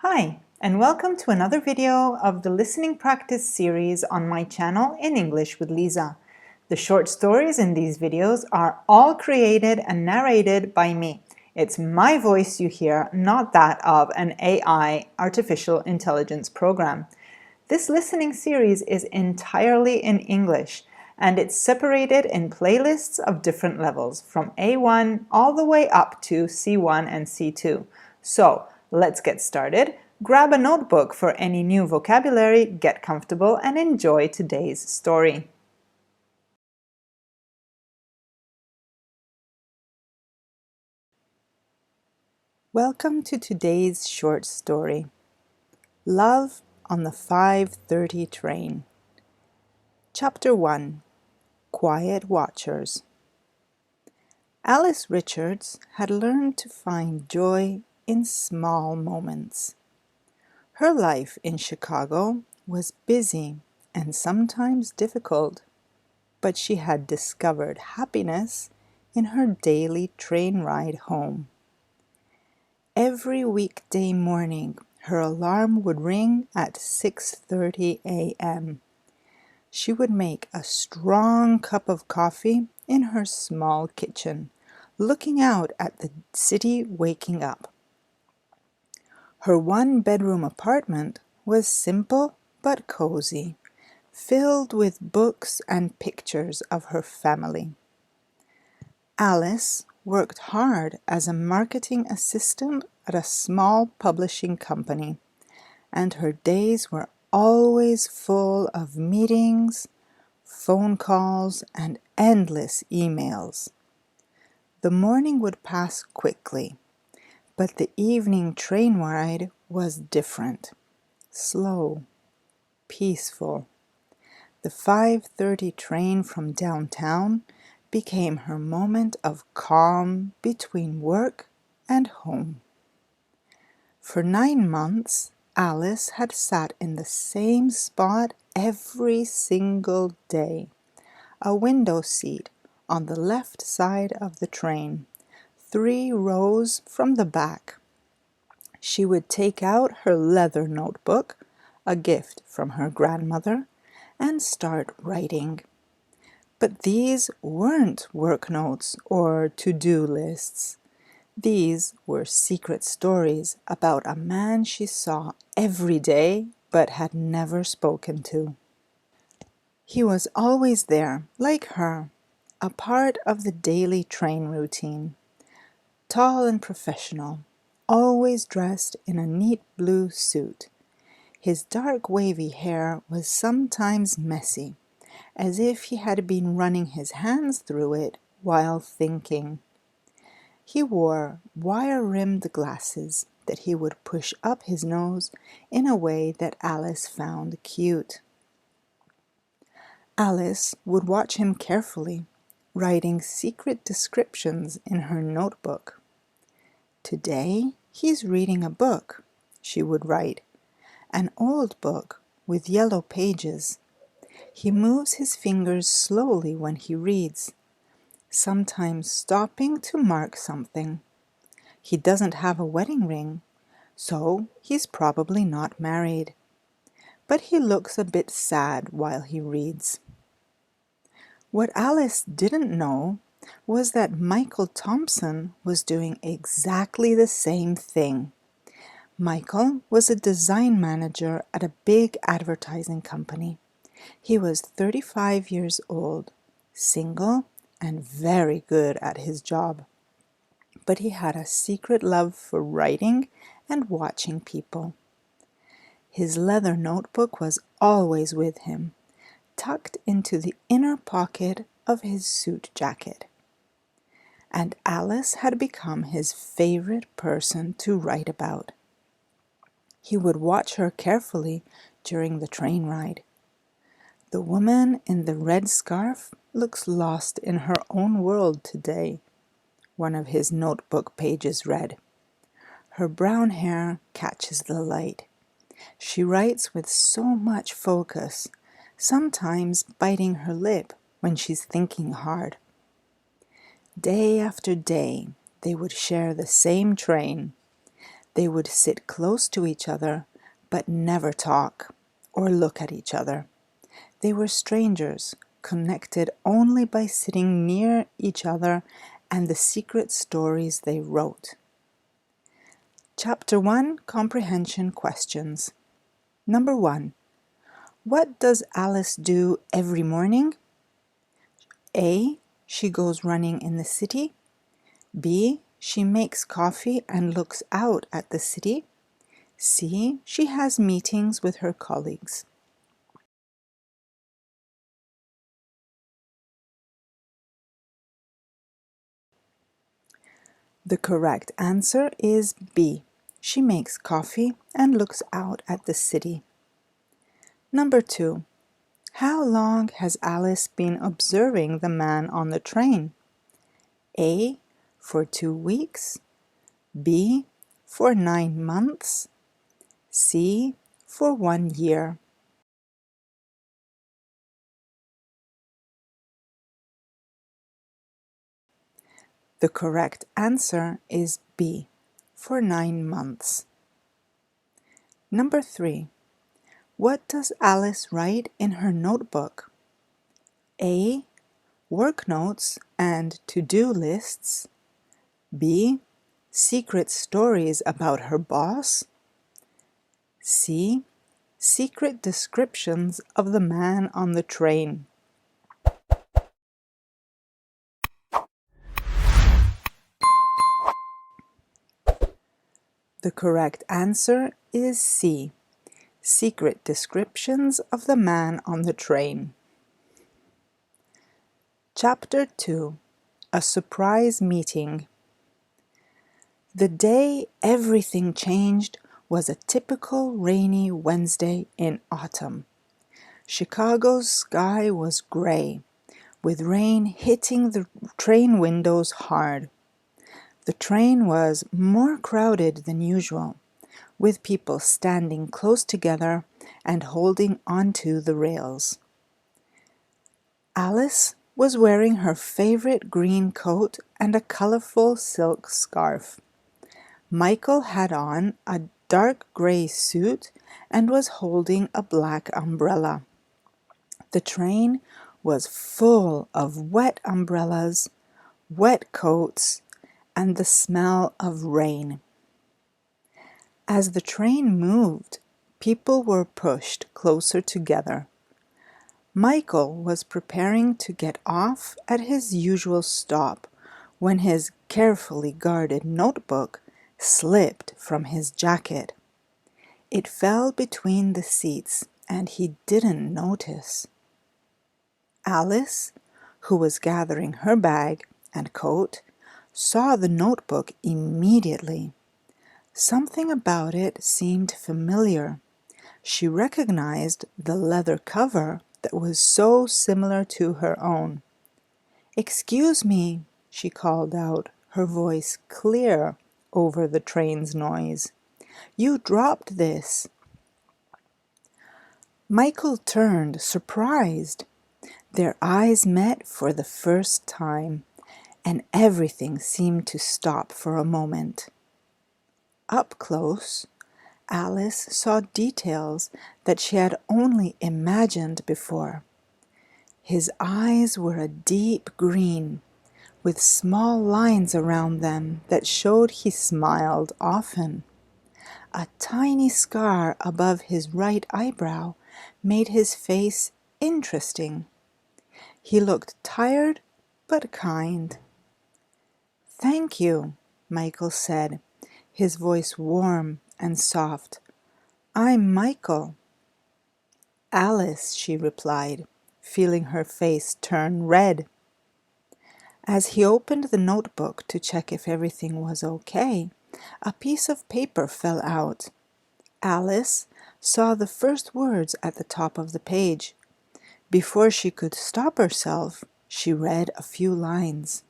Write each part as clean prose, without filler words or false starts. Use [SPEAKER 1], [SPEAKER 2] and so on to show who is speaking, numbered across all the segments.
[SPEAKER 1] Hi, and welcome to another video of the listening practice series on my channel in English with Lisa. The short stories in these videos are all created and narrated by me. It's my voice you hear, not that of an AI, artificial intelligence program. This listening series is entirely in English, and it's separated in playlists of different levels, from A1 all the way up to C1 and C2. So, let's get started. Grab a notebook for any new vocabulary, get comfortable, and enjoy today's story. Welcome to today's short story. Love on the 5:30 train. Chapter 1. Quiet Watchers. Alice Richards had learned to find joy in small moments. Her life in Chicago was busy and sometimes difficult, but she had discovered happiness in her daily train ride home. Every weekday morning, her alarm would ring at 6:30 a.m. She would make a strong cup of coffee in her small kitchen, looking out at the city waking up. Her one-bedroom apartment was simple but cozy, filled with books and pictures of her family. Alice worked hard as a marketing assistant at a small publishing company, and her days were always full of meetings, phone calls, and endless emails. The morning would pass quickly, but the evening train ride was different, slow, peaceful. The 5:30 train from downtown became her moment of calm between work and home. For 9 months, Alice had sat in the same spot every single day, a window seat on the left side of the train, 3 rows from the back. She would take out her leather notebook, a gift from her grandmother, and start writing. But these weren't work notes or to-do lists. These were secret stories about a man she saw every day but had never spoken to. He was always there, like her, a part of the daily train routine. Tall and professional, always dressed in a neat blue suit. His dark wavy hair was sometimes messy, as if he had been running his hands through it while thinking. He wore wire-rimmed glasses that he would push up his nose in a way that Alice found cute. Alice would watch him carefully, writing secret descriptions in her notebook. "Today he's reading a book," she would write, "an old book with yellow pages. He moves his fingers slowly when he reads, sometimes stopping to mark something. He doesn't have a wedding ring, so he's probably not married. But he looks a bit sad while he reads." What Alice didn't know was that Michael Thompson was doing exactly the same thing. Michael was a design manager at a big advertising company. He was 35 years old, single, and very good at his job. But he had a secret love for writing and watching people. His leather notebook was always with him, tucked into the inner pocket of his suit jacket. And Alice had become his favorite person to write about. He would watch her carefully during the train ride. "The woman in the red scarf looks lost in her own world today," one of his notebook pages read. "Her brown hair catches the light. She writes with so much focus, sometimes biting her lip when she's thinking hard." Day after day, they would share the same train. They would sit close to each other, but never talk or look at each other. They were strangers, connected only by sitting near each other and the secret stories they wrote. Chapter 1, Comprehension Questions. Number 1. What does Alice do every morning? A. She goes running in the city. B. She makes coffee and looks out at the city. C. She has meetings with her colleagues. The correct answer is B. She makes coffee and looks out at the city. Number 2. How long has Alice been observing the man on the train? A. For 2 weeks. B. For 9 months. C. For 1 year. The correct answer is B. For 9 months. Number 3. What does Alice write in her notebook? A. Work notes and to-do lists. B. Secret stories about her boss. C. Secret descriptions of the man on the train. The correct answer is C. Secret descriptions of the man on the train. Chapter 2. A surprise meeting. The day everything changed was a typical rainy Wednesday in autumn. Chicago's sky was gray, with rain hitting the train windows hard. The train was more crowded than usual, with people standing close together and holding onto the rails. Alice was wearing her favorite green coat and a colorful silk scarf. Michael had on a dark gray suit and was holding a black umbrella. The train was full of wet umbrellas, wet coats, and the smell of rain. As the train moved, people were pushed closer together. Michael was preparing to get off at his usual stop when his carefully guarded notebook slipped from his jacket. It fell between the seats and he didn't notice. Alice, who was gathering her bag and coat, saw the notebook immediately. Something about it seemed familiar. She recognized the leather cover that was so similar to her own. "Excuse me," she called out, her voice clear over the train's noise. "You dropped this." Michael turned, surprised. Their eyes met for the first time, and everything seemed to stop for a moment. Up close, Alice saw details that she had only imagined before. His eyes were a deep green, with small lines around them that showed he smiled often. A tiny scar above his right eyebrow made his face interesting. He looked tired but kind. "Thank you," Michael said, his voice warm and soft. "I'm Michael." "Alice," she replied, feeling her face turn red. As he opened the notebook to check if everything was okay, a piece of paper fell out. Alice saw the first words at the top of the page. Before she could stop herself, she read a few lines.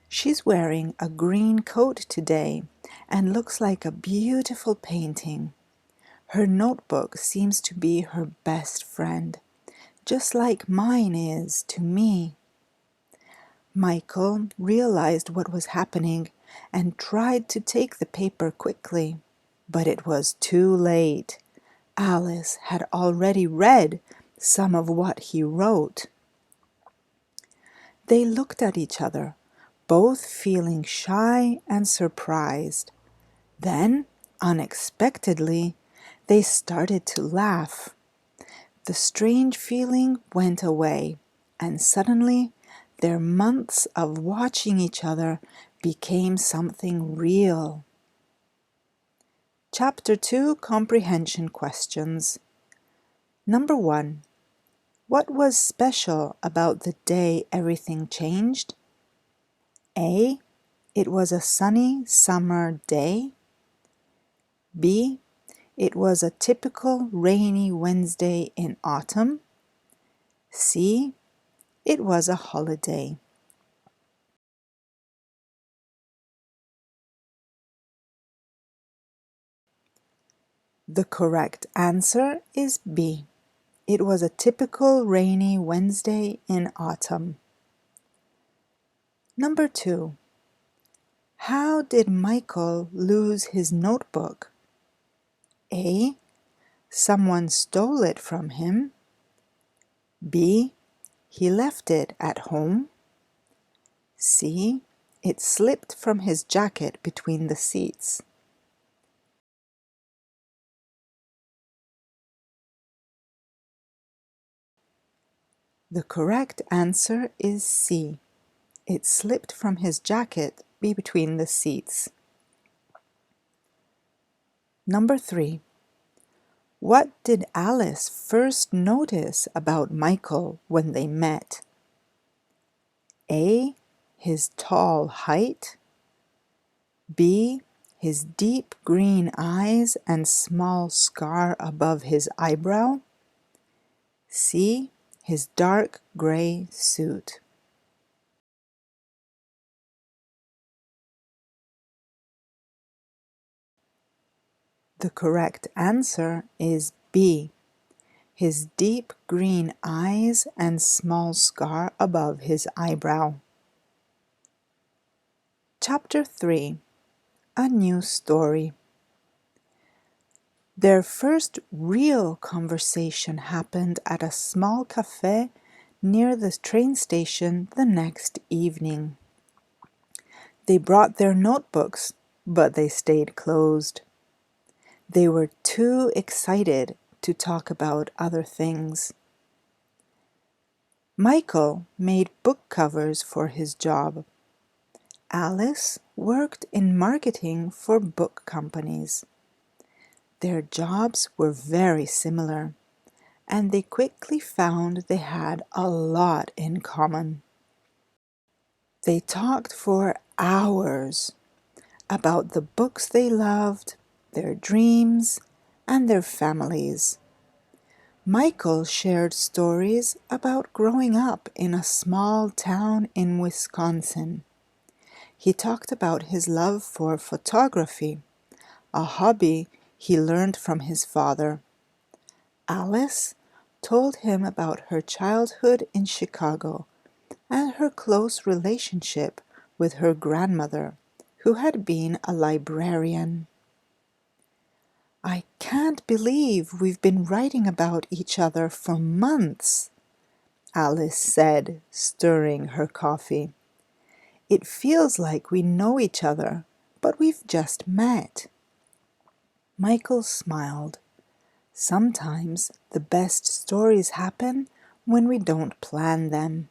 [SPEAKER 1] "She's wearing a green coat today and looks like a beautiful painting. Her notebook seems to be her best friend, just like mine is to me." Michael realized what was happening and tried to take the paper quickly. But it was too late. Alice had already read some of what he wrote. They looked at each other, both feeling shy and surprised. Then, unexpectedly, they started to laugh. The strange feeling went away, and suddenly their months of watching each other became something real. Chapter 2, Comprehension Questions. Number 1. What was special about the day everything changed? A. It was a sunny summer day. B. It was a typical rainy Wednesday in autumn. C. It was a holiday. The correct answer is B. It was a typical rainy Wednesday in autumn. Number 2. How did Michael lose his notebook? A. Someone stole it from him. B. He left it at home. C. It slipped from his jacket between the seats. The correct answer is C. It slipped from his jacket between the seats. Number 3. What did Alice first notice about Michael when they met? A. His tall height. B. His deep green eyes and small scar above his eyebrow. C. His dark gray suit. The correct answer is B. His deep green eyes and small scar above his eyebrow. Chapter 3. A New Story. Their first real conversation happened at a small cafe near the train station the next evening. They brought their notebooks, but they stayed closed. They were too excited to talk about other things. Michael made book covers for his job. Alice worked in marketing for book companies. Their jobs were very similar, and they quickly found they had a lot in common. They talked for hours about the books they loved, their dreams, and their families. Michael shared stories about growing up in a small town in Wisconsin. He talked about his love for photography, a hobby he learned from his father. Alice told him about her childhood in Chicago and her close relationship with her grandmother, who had been a librarian. "I can't believe we've been writing about each other for months," Alice said, stirring her coffee. "It feels like we know each other, but we've just met." Michael smiled. Sometimes the best stories happen when we don't plan them.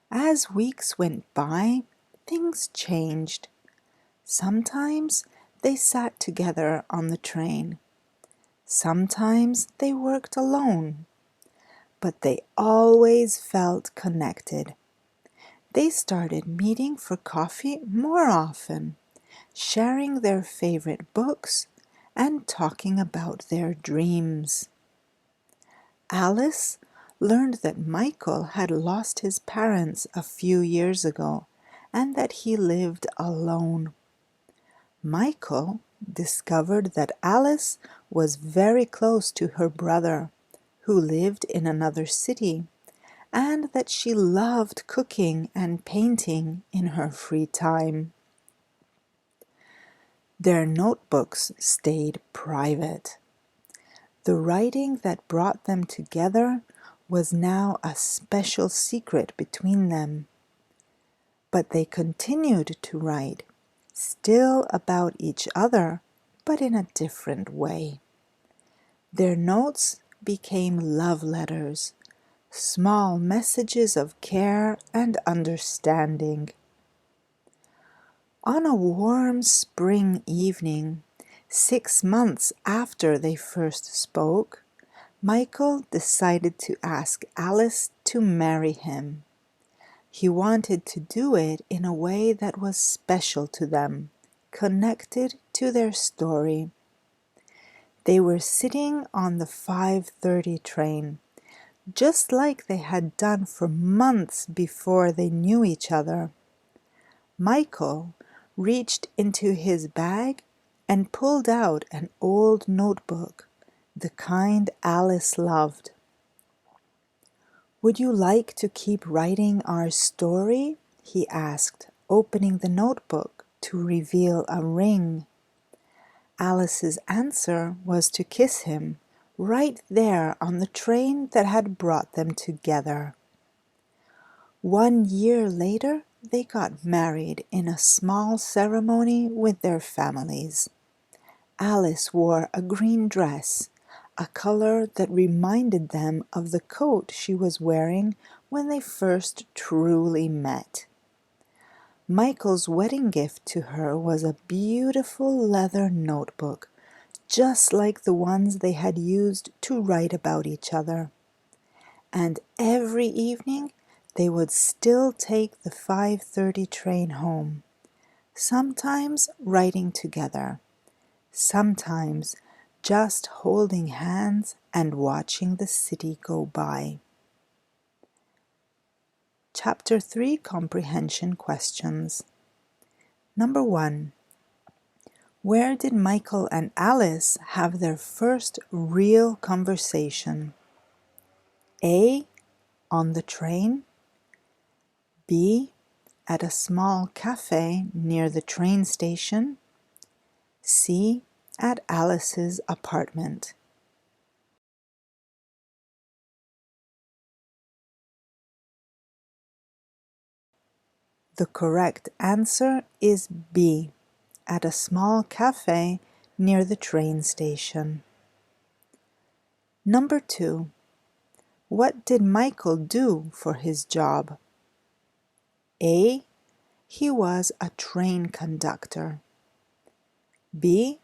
[SPEAKER 1] As weeks went by, things changed. Sometimes they sat together on the train. Sometimes they worked alone. But they always felt connected. They started meeting for coffee more often, sharing their favorite books and talking about their dreams. Alice learned that Michael had lost his parents a few years ago and that he lived alone. Michael discovered that Alice was very close to her brother, who lived in another city, and that she loved cooking and painting in her free time. Their notebooks stayed private. The writing that brought them together was now a special secret between them. But they continued to write, still about each other, but in a different way. Their notes became love letters, small messages of care and understanding. On a warm spring evening, 6 months after they first spoke, Michael decided to ask Alice to marry him. He wanted to do it in a way that was special to them, connected to their story. They were sitting on the 5:30 train, just like they had done for months before they knew each other. Michael reached into his bag and pulled out an old notebook, the kind Alice loved. "Would you like to keep writing our story?" he asked, opening the notebook to reveal a ring. Alice's answer was to kiss him, right there on the train that had brought them together. 1 year later, they got married in a small ceremony with their families. Alice wore a green dress, a color that reminded them of the coat she was wearing when they first truly met. Michael's wedding gift to her was a beautiful leather notebook, just like the ones they had used to write about each other. And every evening they would still take the 5:30 train home, sometimes writing together, sometimes just holding hands and watching the city go by. Chapter 3 Comprehension Questions. Number 1. Where did Michael and Alice have their first real conversation? A. On the train. B. At a small cafe near the train station. C. At Alice's apartment. The correct answer is B. At a small cafe near the train station. Number 2. What did Michael do for his job? A. He was a train conductor. B.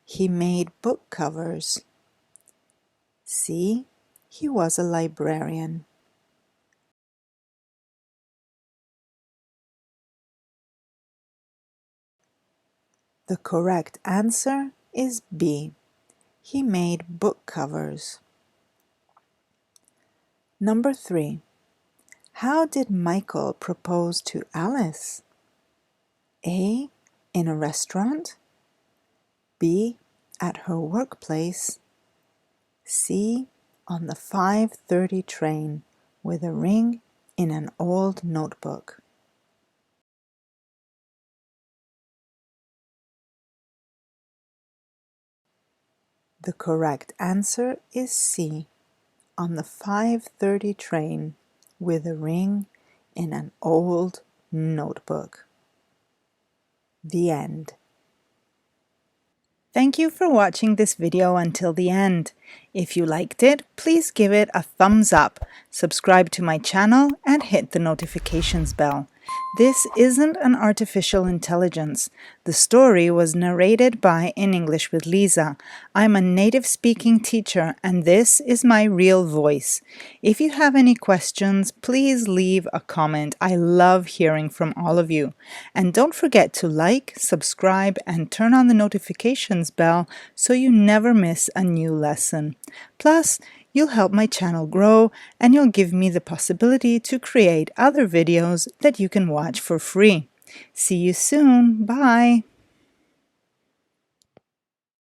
[SPEAKER 1] He made book covers. C. He was a librarian. The correct answer is B. He made book covers. Number 3. How did Michael propose to Alice? A. In a restaurant. B. At her workplace. C. On the 5:30 train with a ring in an old notebook. The correct answer is C. On the 5:30 train with a ring in an old notebook. The end. Thank you for watching this video until the end. If you liked it, please give it a thumbs up, subscribe to my channel, and hit the notifications bell. This isn't an artificial intelligence. The story was narrated by In English with Lisa. I'm a native speaking teacher, and this is my real voice. If you have any questions, please leave a comment. I love hearing from all of you. And don't forget to like, subscribe, and turn on the notifications bell so you never miss a new lesson. Plus, you'll help my channel grow, and you'll give me the possibility to create other videos that you can watch for free. See you soon. Bye.